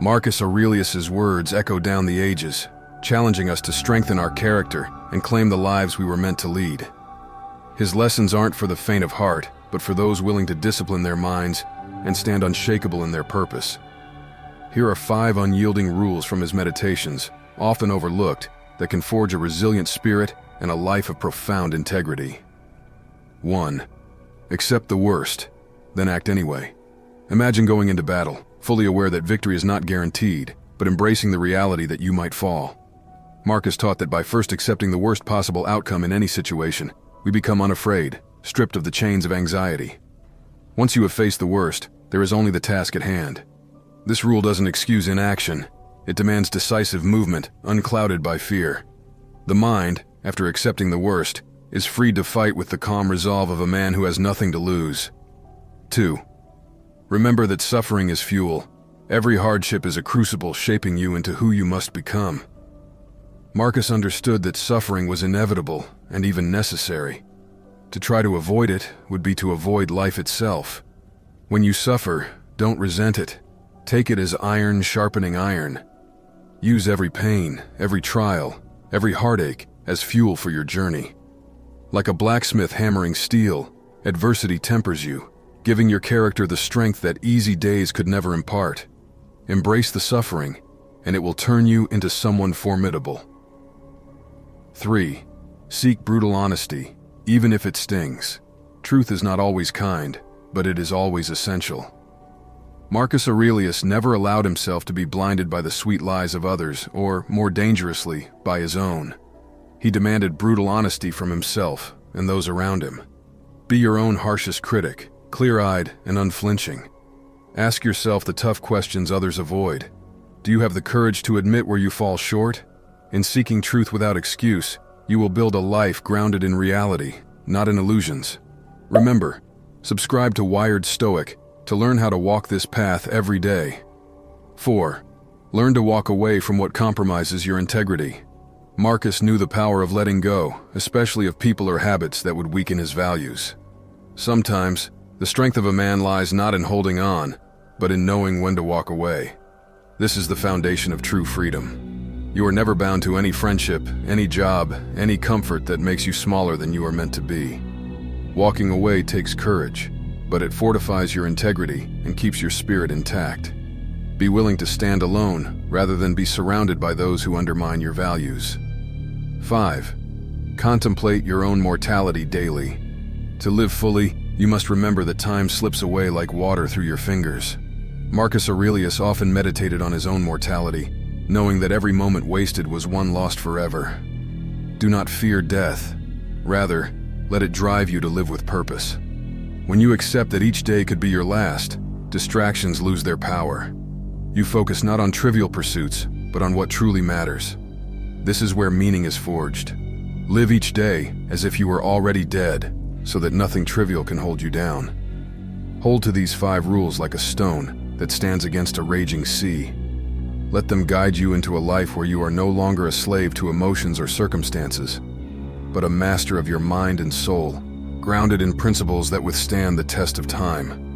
Marcus Aurelius's words echo down the ages, challenging us to strengthen our character and claim the lives we were meant to lead. His lessons aren't for the faint of heart, but for those willing to discipline their minds and stand unshakable in their purpose. Here are 5 unyielding rules from his meditations, often overlooked, that can forge a resilient spirit and a life of profound integrity. 1. Accept the worst, then act anyway. Imagine going into battle, fully aware that victory is not guaranteed, but embracing the reality that you might fall. Marcus taught that by first accepting the worst possible outcome in any situation, we become unafraid, stripped of the chains of anxiety. Once you have faced the worst, there is only the task at hand. This rule doesn't excuse inaction. It demands decisive movement, unclouded by fear. The mind, after accepting the worst, is freed to fight with the calm resolve of a man who has nothing to lose. 2. Remember that suffering is fuel. Every hardship is a crucible shaping you into who you must become. Marcus understood that suffering was inevitable and even necessary. To try to avoid it would be to avoid life itself. When you suffer, don't resent it. Take it as iron sharpening iron. Use every pain, every trial, every heartache as fuel for your journey. Like a blacksmith hammering steel, adversity tempers you, giving your character the strength that easy days could never impart. Embrace the suffering, and it will turn you into someone formidable. 3. Seek brutal honesty, even if it stings. Truth is not always kind, but it is always essential. Marcus Aurelius never allowed himself to be blinded by the sweet lies of others, or, more dangerously, by his own. He demanded brutal honesty from himself and those around him. Be your own harshest critic, clear-eyed and unflinching. Ask yourself the tough questions others avoid. Do you have the courage to admit where you fall short? In seeking truth without excuse, you will build a life grounded in reality, not in illusions. Remember, subscribe to Wired Stoic to learn how to walk this path every day. 4. Learn to walk away from what compromises your integrity. Marcus knew the power of letting go, especially of people or habits that would weaken his values. Sometimes, the strength of a man lies not in holding on, but in knowing when to walk away. This is the foundation of true freedom. You are never bound to any friendship, any job, any comfort that makes you smaller than you are meant to be. Walking away takes courage, but it fortifies your integrity and keeps your spirit intact. Be willing to stand alone rather than be surrounded by those who undermine your values. 5. Contemplate your own mortality daily. To live fully, you must remember that time slips away like water through your fingers. Marcus Aurelius often meditated on his own mortality, knowing that every moment wasted was one lost forever. Do not fear death. Rather, let it drive you to live with purpose. When you accept that each day could be your last, distractions lose their power. You focus not on trivial pursuits, but on what truly matters. This is where meaning is forged. Live each day as if you were already dead, so that nothing trivial can hold you down. Hold to these 5 rules like a stone that stands against a raging sea. Let them guide you into a life where you are no longer a slave to emotions or circumstances, but a master of your mind and soul, grounded in principles that withstand the test of time.